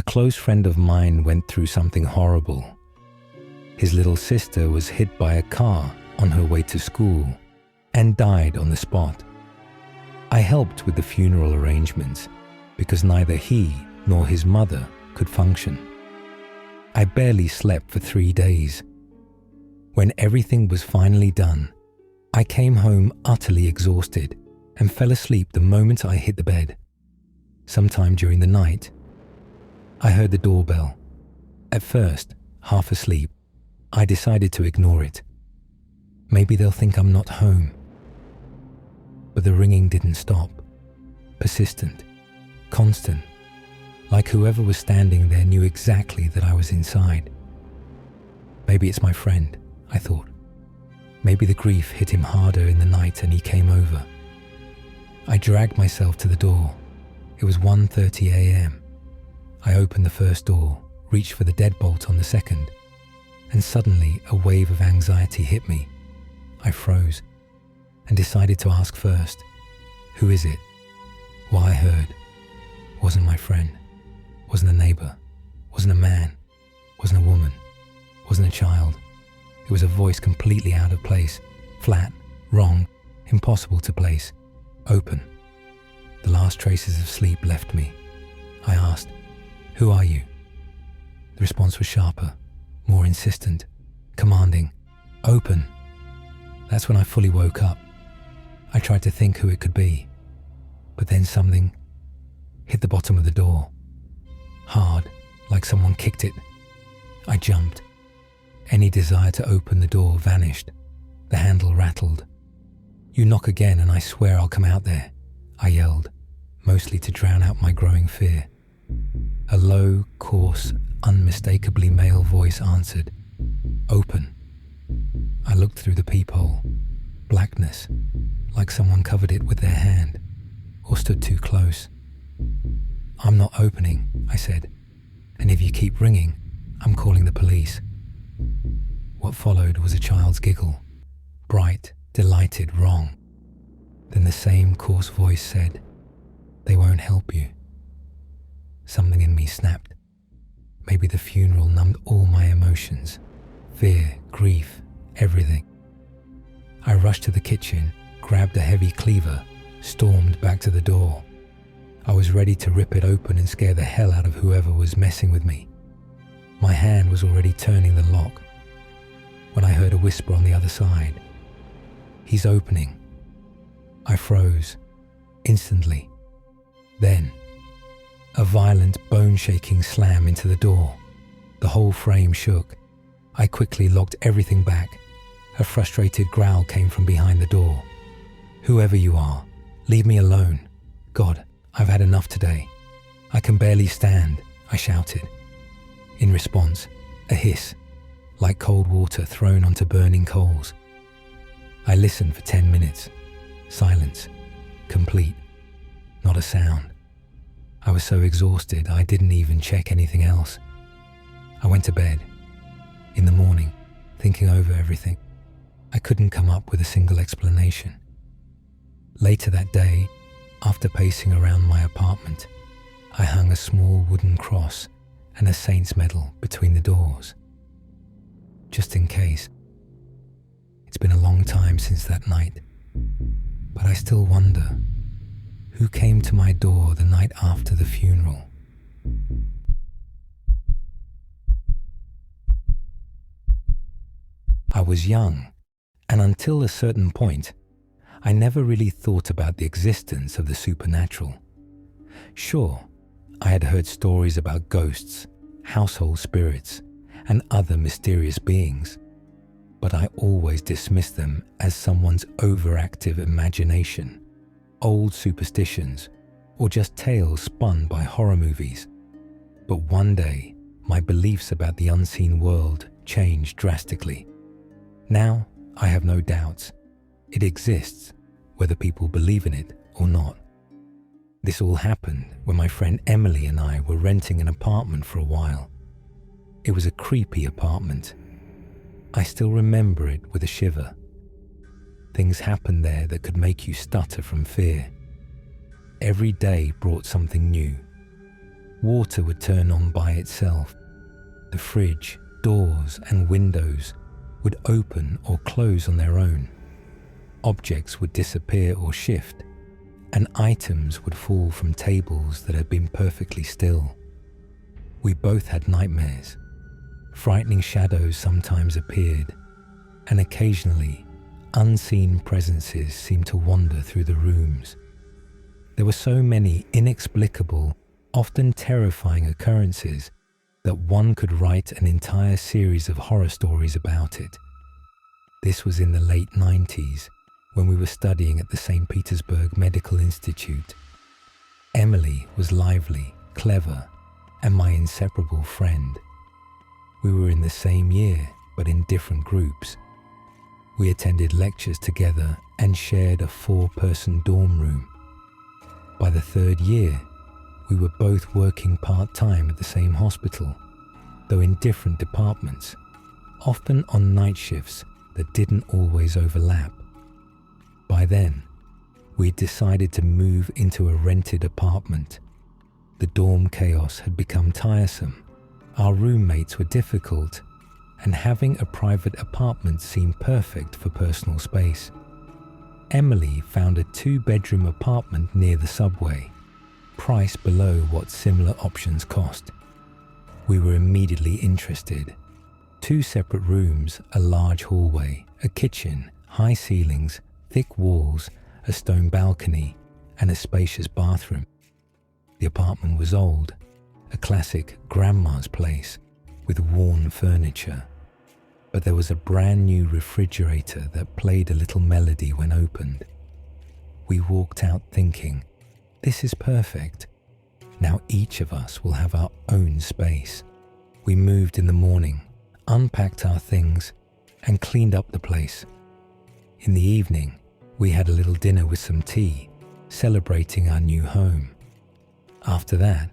A close friend of mine went through something horrible. His little sister was hit by a car on her way to school and died on the spot. I helped with the funeral arrangements because neither he nor his mother could function. I barely slept for 3 days. When everything was finally done, I came home utterly exhausted and fell asleep the moment I hit the bed. Sometime during the night, I heard the doorbell. At first, half asleep, I decided to ignore it. Maybe they'll think I'm not home. But the ringing didn't stop. Persistent, constant, like whoever was standing there knew exactly that I was inside. Maybe it's my friend, I thought. Maybe the grief hit him harder in the night and he came over. I dragged myself to the door. It was 1:30 a.m. I opened the first door, reached for the deadbolt on the second, and suddenly a wave of anxiety hit me. I froze and decided to ask first, who is it? What I heard wasn't my friend, wasn't a neighbor, wasn't a man, wasn't a woman, wasn't a child. It was a voice completely out of place, flat, wrong, impossible to place, open. The last traces of sleep left me. I asked, "Who are you?" The response was sharper, more insistent, commanding, "Open." That's when I fully woke up. I tried to think who it could be, but then something hit the bottom of the door. Hard, like someone kicked it. I jumped. Any desire to open the door vanished. The handle rattled. "You knock again and I swear I'll come out there," I yelled, mostly to drown out my growing fear. A low, coarse, unmistakably male voice answered, "Open." I looked through the peephole. Blackness, like someone covered it with their hand, or stood too close. "I'm not opening," I said, "and if you keep ringing, I'm calling the police." What followed was a child's giggle, bright, delighted, wrong. Then the same coarse voice said, "They won't help you." Something in me snapped. Maybe the funeral numbed all my emotions, fear, grief, everything. I rushed to the kitchen, grabbed a heavy cleaver, stormed back to the door. I was ready to rip it open and scare the hell out of whoever was messing with me. My hand was already turning the lock when I heard a whisper on the other side. "He's opening." I froze, instantly. Then, a violent, bone-shaking slam into the door. The whole frame shook. I quickly locked everything back. A frustrated growl came from behind the door. "Whoever you are, leave me alone. God, I've had enough today. I can barely stand," I shouted. In response, a hiss, like cold water thrown onto burning coals. I listened for 10 minutes. Silence, complete, not a sound. I was so exhausted I didn't even check anything else. I went to bed. In the morning, thinking over everything, I couldn't come up with a single explanation. Later that day, after pacing around my apartment, I hung a small wooden cross and a saint's medal between the doors. Just in case. It's been a long time since that night, but I still wonder who came to my door the night after the funeral. I was young, and until a certain point, I never really thought about the existence of the supernatural. Sure, I had heard stories about ghosts, household spirits, and other mysterious beings, but I always dismissed them as someone's overactive imagination, old superstitions, or just tales spun by horror movies. But one day, my beliefs about the unseen world changed drastically. Now, I have no doubts. It exists, whether people believe in it or not. This all happened when my friend Emily and I were renting an apartment for a while. It was a creepy apartment. I still remember it with a shiver. Things happened there that could make you stutter from fear. Every day brought something new. Water would turn on by itself. The fridge, doors, and windows would open or close on their own. Objects would disappear or shift, and items would fall from tables that had been perfectly still. We both had nightmares. Frightening shadows sometimes appeared, and occasionally unseen presences seemed to wander through the rooms. There were so many inexplicable, often terrifying occurrences that one could write an entire series of horror stories about it. This was in the late 90s, when we were studying at the St. Petersburg Medical Institute. Emily was lively, clever, and my inseparable friend. We were in the same year, but in different groups. We attended lectures together and shared a 4-person dorm room. By the 3rd year, we were both working part-time at the same hospital, though in different departments, often on night shifts that didn't always overlap. By then, we'd decided to move into a rented apartment. The dorm chaos had become tiresome, our roommates were difficult, and having a private apartment seemed perfect for personal space. Emily found a 2-bedroom apartment near the subway, priced below what similar options cost. We were immediately interested. 2 separate rooms, a large hallway, a kitchen, high ceilings, thick walls, a stone balcony, and a spacious bathroom. The apartment was old, a classic grandma's place with worn furniture. But there was a brand new refrigerator that played a little melody when opened. We walked out thinking, this is perfect. Now each of us will have our own space. We moved in the morning, unpacked our things, and cleaned up the place. In the evening, we had a little dinner with some tea, celebrating our new home. After that,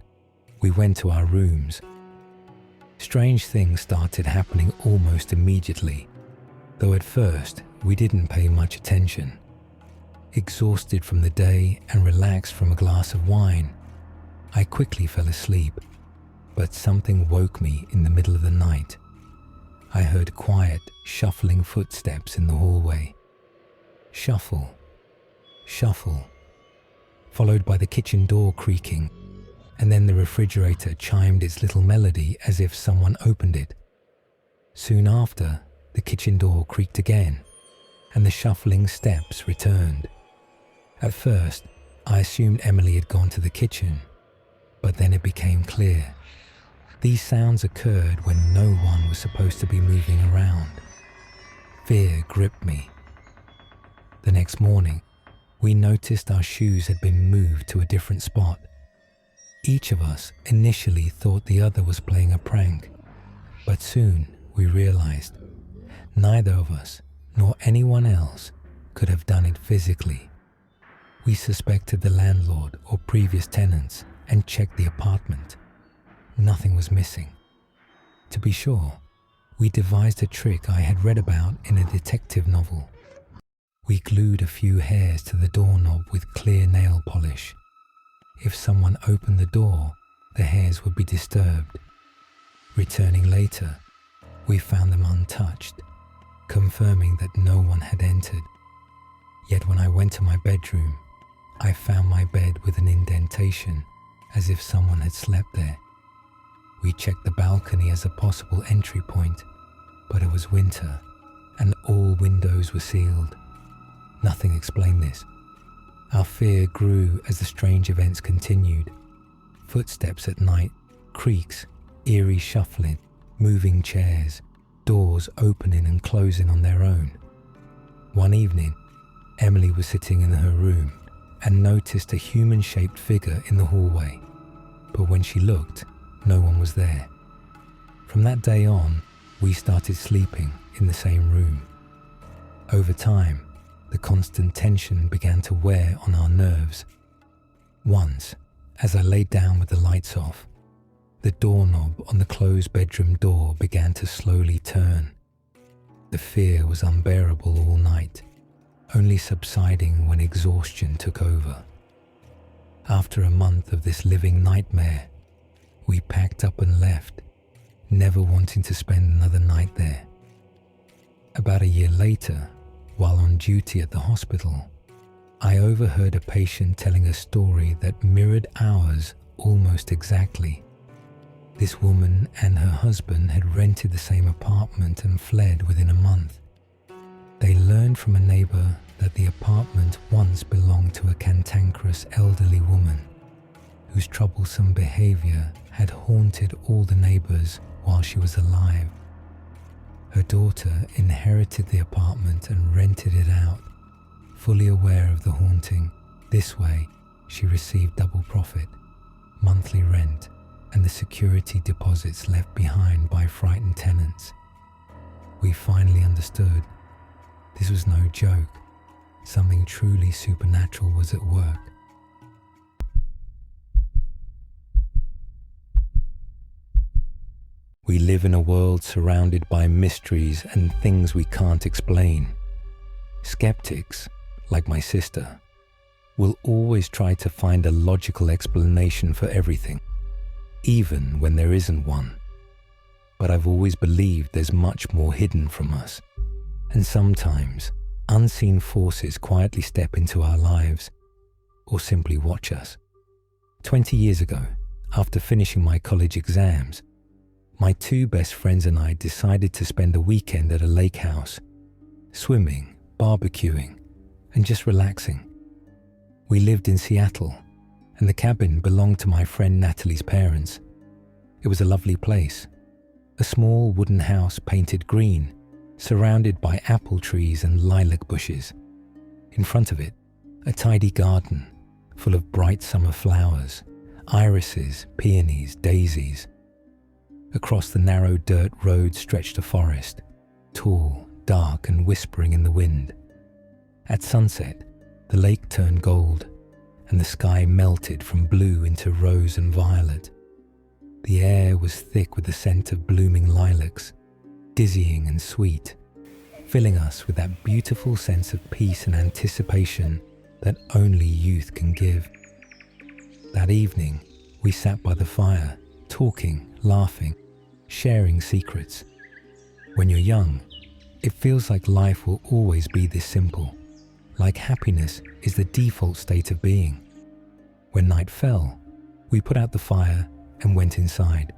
we went to our rooms. Strange things started happening almost immediately, though at first we didn't pay much attention. Exhausted from the day and relaxed from a glass of wine, I quickly fell asleep, but something woke me in the middle of the night. I heard quiet, shuffling footsteps in the hallway. Shuffle, shuffle, followed by the kitchen door creaking, and then the refrigerator chimed its little melody as if someone opened it. Soon after, the kitchen door creaked again, and the shuffling steps returned. At first, I assumed Emily had gone to the kitchen, but then it became clear. These sounds occurred when no one was supposed to be moving around. Fear gripped me. The next morning, we noticed our shoes had been moved to a different spot. Each of us initially thought the other was playing a prank, but soon we realized neither of us nor anyone else could have done it physically. We suspected the landlord or previous tenants and checked the apartment. Nothing was missing. To be sure, we devised a trick I had read about in a detective novel. We glued a few hairs to the doorknob with clear nail polish. If someone opened the door, the hairs would be disturbed. Returning later, we found them untouched, confirming that no one had entered. Yet when I went to my bedroom, I found my bed with an indentation, as if someone had slept there. We checked the balcony as a possible entry point, but it was winter, and all windows were sealed. Nothing explained this. Our fear grew as the strange events continued. Footsteps at night, creaks, eerie shuffling, moving chairs, doors opening and closing on their own. One evening, Emily was sitting in her room and noticed a human-shaped figure in the hallway, but when she looked, no one was there. From that day on, we started sleeping in the same room. Over time, the constant tension began to wear on our nerves. Once, as I lay down with the lights off, the doorknob on the closed bedroom door began to slowly turn. The fear was unbearable all night, only subsiding when exhaustion took over. After a month of this living nightmare, We packed up and left, never wanting to spend another night there. About a year later, while on duty at the hospital, I overheard a patient telling a story that mirrored ours almost exactly. This woman and her husband had rented the same apartment and fled within a month. They learned from a neighbor that the apartment once belonged to a cantankerous elderly woman whose troublesome behavior had haunted all the neighbors while she was alive. Her daughter inherited the apartment and rented it out, fully aware of the haunting. This way, she received double profit, monthly rent, and the security deposits left behind by frightened tenants. We finally understood. This was no joke. Something truly supernatural was at work. We live in a world surrounded by mysteries and things we can't explain. Skeptics, like my sister, will always try to find a logical explanation for everything, even when there isn't one. But I've always believed there's much more hidden from us, and sometimes unseen forces quietly step into our lives or simply watch us. 20 years ago, after finishing my college exams, my two best friends and I decided to spend a weekend at a lake house, swimming, barbecuing, and just relaxing. We lived in Seattle, and the cabin belonged to my friend Natalie's parents. It was a lovely place, a small wooden house painted green, surrounded by apple trees and lilac bushes. In front of it, a tidy garden full of bright summer flowers, irises, peonies, daisies. Across the narrow dirt road stretched a forest, tall, dark, and whispering in the wind. At sunset, the lake turned gold, and the sky melted from blue into rose and violet. The air was thick with the scent of blooming lilacs, dizzying and sweet, filling us with that beautiful sense of peace and anticipation that only youth can give. That evening, we sat by the fire, talking, laughing, sharing secrets. When you're young, it feels like life will always be this simple, like happiness is the default state of being. When night fell, we put out the fire and went inside.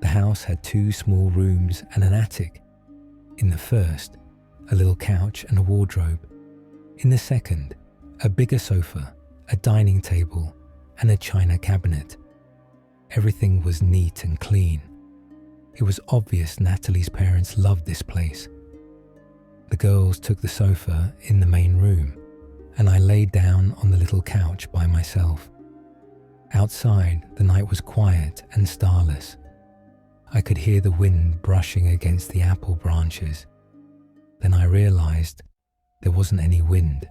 The house had 2 small rooms and an attic. In the first, a little couch and a wardrobe. In the second, a bigger sofa, a dining table, and a china cabinet. Everything was neat and clean. It was obvious Natalie's parents loved this place. The girls took the sofa in the main room, and I lay down on the little couch by myself. Outside, the night was quiet and starless. I could hear the wind brushing against the apple branches. Then I realized there wasn't any wind.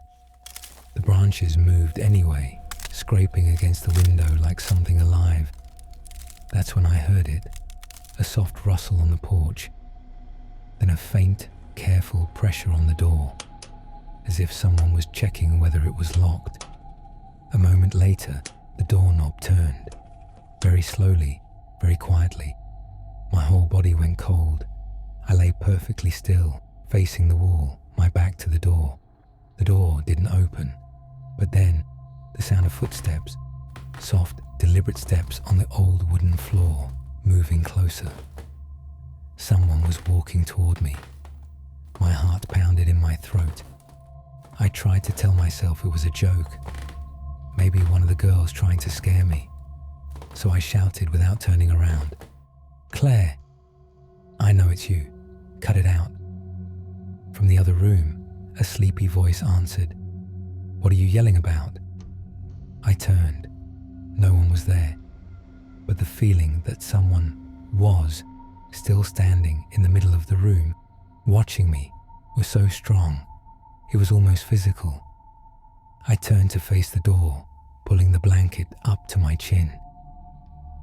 The branches moved anyway, scraping against the window like something alive. That's when I heard it, a soft rustle on the porch, then a faint, careful pressure on the door, as if someone was checking whether it was locked. A moment later, the doorknob turned, very slowly, very quietly. My whole body went cold. I lay perfectly still, facing the wall, my back to the door. The door didn't open, but then the sound of footsteps, soft, deliberate steps on the old wooden floor, moving closer. Someone was walking toward me. My heart pounded in my throat. I tried to tell myself it was a joke, maybe one of the girls trying to scare me. So I shouted without turning around, "Claire!" "I know it's you. Cut it out." From the other room, a sleepy voice answered, "What are you yelling about?" I turned. No one was there, but the feeling that someone was still standing in the middle of the room, watching me, was so strong, it was almost physical. I turned to face the door, pulling the blanket up to my chin.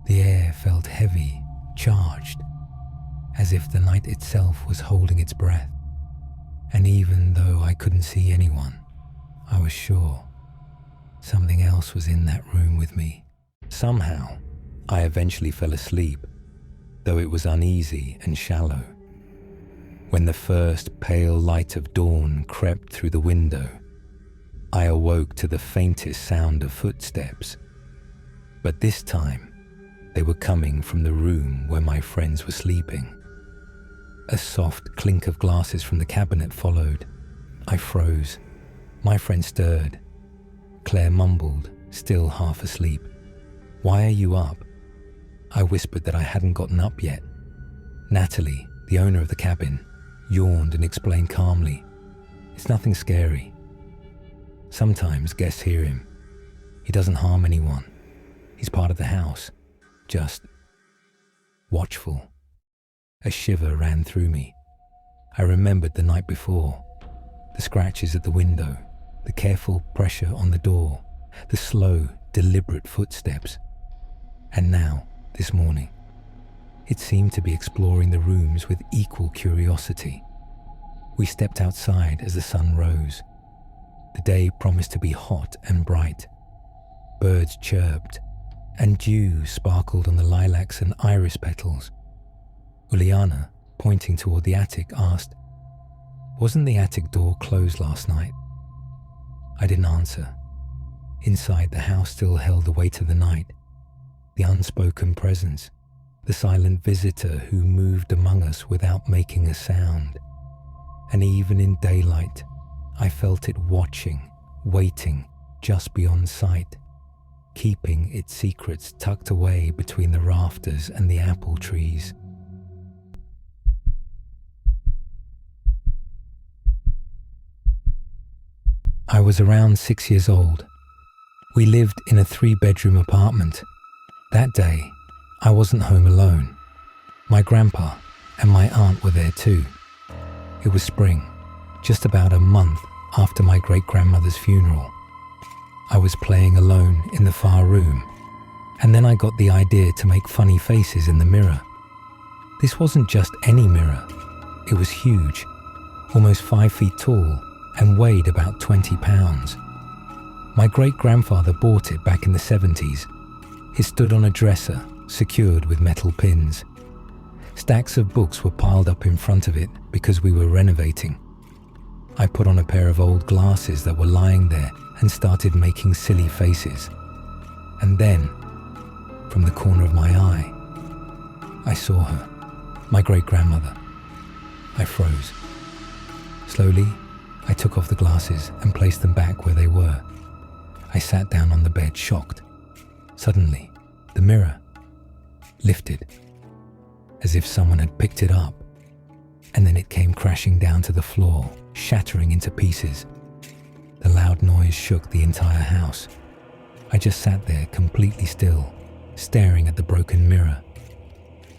The air felt heavy, charged, as if the night itself was holding its breath. And even though I couldn't see anyone, I was sure something else was in that room with me. Somehow, I eventually fell asleep, though it was uneasy and shallow. When the first pale light of dawn crept through the window, I awoke to the faintest sound of footsteps. But this time, they were coming from the room where my friends were sleeping. A soft clink of glasses from the cabinet followed. I froze. My friend stirred. Claire mumbled, still half asleep. "Why are you up?" I whispered that I hadn't gotten up yet. Natalie, the owner of the cabin, yawned and explained calmly, "It's nothing scary. Sometimes guests hear him. He doesn't harm anyone. He's part of the house. Just watchful." A shiver ran through me. I remembered the night before, the scratches at the window, the careful pressure on the door, the slow, deliberate footsteps. And now, this morning, it seemed to be exploring the rooms with equal curiosity. We stepped outside as the sun rose. The day promised to be hot and bright. Birds chirped, and dew sparkled on the lilacs and iris petals. Uliana, pointing toward the attic, asked, "Wasn't the attic door closed last night?" I didn't answer. Inside, the house still held the weight of the night, the unspoken presence, the silent visitor who moved among us without making a sound. And even in daylight, I felt it watching, waiting just beyond sight, keeping its secrets tucked away between the rafters and the apple trees. I was around 6 years old. We lived in a 3-bedroom apartment. That day, I wasn't home alone. My grandpa and my aunt were there too. It was spring, just about a month after my great-grandmother's funeral. I was playing alone in the far room, and then I got the idea to make funny faces in the mirror. This wasn't just any mirror. It was huge, almost 5 feet tall, and weighed about 20 pounds. My great-grandfather bought it back in the 70s. It stood on a dresser, secured with metal pins. Stacks of books were piled up in front of it because we were renovating. I put on a pair of old glasses that were lying there and started making silly faces. And then, from the corner of my eye, I saw her, my great-grandmother. I froze. Slowly, I took off the glasses and placed them back where they were. I sat down on the bed, shocked. Suddenly, the mirror lifted, as if someone had picked it up, and then it came crashing down to the floor, shattering into pieces. The loud noise shook the entire house. I just sat there completely still, staring at the broken mirror.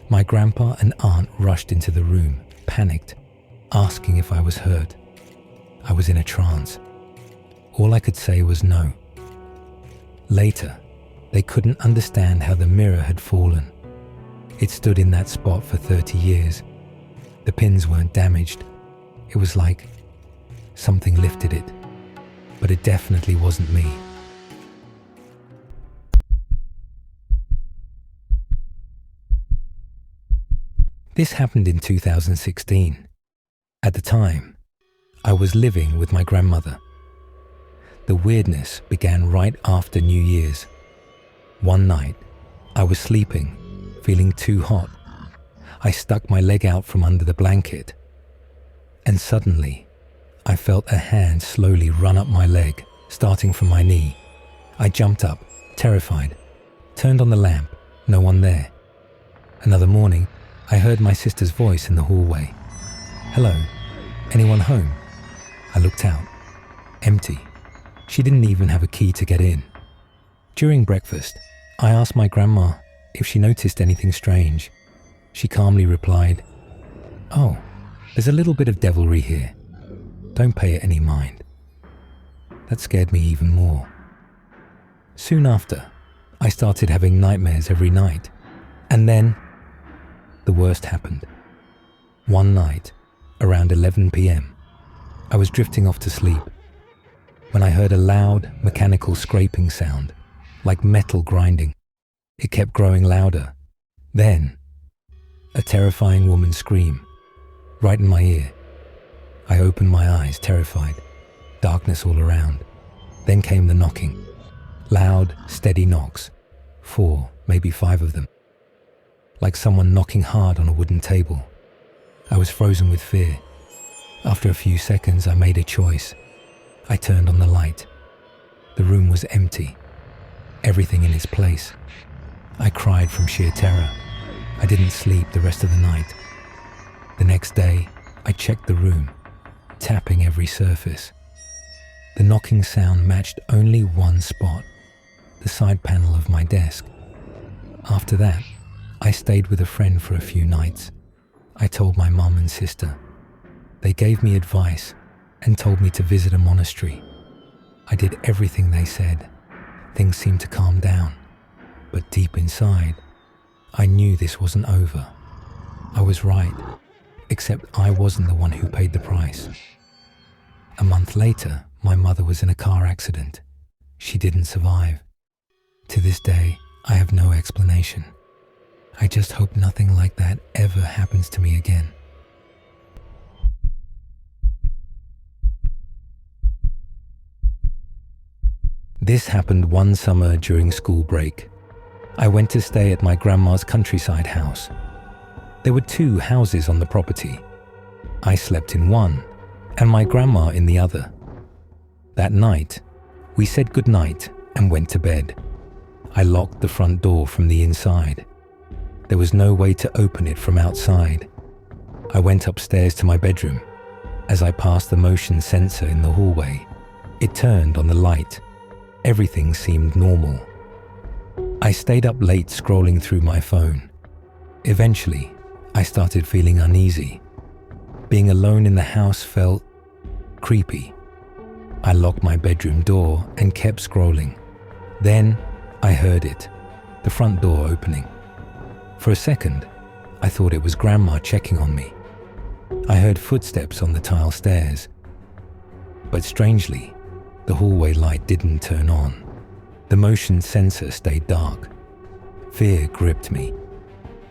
My grandpa and aunt rushed into the room, panicked, asking if I was hurt. I was in a trance. All I could say was no. Later, they couldn't understand how the mirror had fallen. It stood in that spot for 30 years. The pins weren't damaged. It was like something lifted it, but it definitely wasn't me. This happened in 2016. At the time, I was living with my grandmother. The weirdness began right after New Year's. One night, I was sleeping, feeling too hot. I stuck my leg out from under the blanket, and suddenly, I felt a hand slowly run up my leg, starting from my knee. I jumped up, terrified, turned on the lamp, no one there. Another morning, I heard my sister's voice in the hallway. "Hello, anyone home?" I looked out. Empty. She didn't even have a key to get in. During breakfast, I asked my grandma if she noticed anything strange. She calmly replied, "Oh, there's a little bit of devilry here. Don't pay it any mind." That scared me even more. Soon after, I started having nightmares every night. And then, the worst happened. One night, around 11 p.m., I was drifting off to sleep when I heard a loud, mechanical scraping sound, like metal grinding. It kept growing louder. Then, a terrifying woman's scream, right in my ear. I opened my eyes, terrified. Darkness all around. Then came the knocking. Loud, steady knocks. 4, maybe 5 of them. Like someone knocking hard on a wooden table. I was frozen with fear. After a few seconds, I made a choice. I turned on the light. The room was empty. Everything in its place. I cried from sheer terror. I didn't sleep the rest of the night. The next day, I checked the room, tapping every surface. The knocking sound matched only one spot, the side panel of my desk. After that, I stayed with a friend for a few nights. I told my mum and sister. They gave me advice and told me to visit a monastery. I did everything they said. Things seemed to calm down. But deep inside, I knew this wasn't over. I was right, except I wasn't the one who paid the price. A month later, my mother was in a car accident. She didn't survive. To this day, I have no explanation. I just hope nothing like that ever happens to me again. This happened one summer during school break. I went to stay at my grandma's countryside house. There were 2 houses on the property. I slept in one, and my grandma in the other. That night, we said goodnight and went to bed. I locked the front door from the inside. There was no way to open it from outside. I went upstairs to my bedroom. As I passed the motion sensor in the hallway, it turned on the light. Everything seemed normal. I stayed up late scrolling through my phone. Eventually, I started feeling uneasy. Being alone in the house felt creepy. I locked my bedroom door and kept scrolling. Then, I heard it, the front door opening. For a second, I thought it was Grandma checking on me. I heard footsteps on the tile stairs. But strangely, the hallway light didn't turn on. The motion sensor stayed dark. Fear gripped me.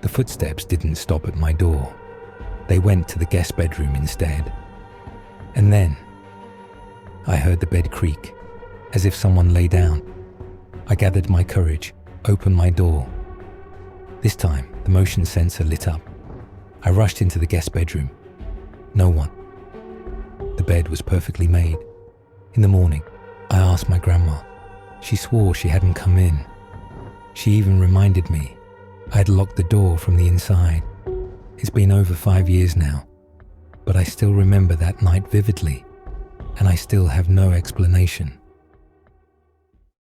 The footsteps didn't stop at my door. They went to the guest bedroom instead. And then, I heard the bed creak, as if someone lay down. I gathered my courage, opened my door. This time, the motion sensor lit up. I rushed into the guest bedroom. No one. The bed was perfectly made. In the morning, I asked my grandma. She swore she hadn't come in. She even reminded me I had locked the door from the inside. It's been over 5 years now, but I still remember that night vividly, and I still have no explanation.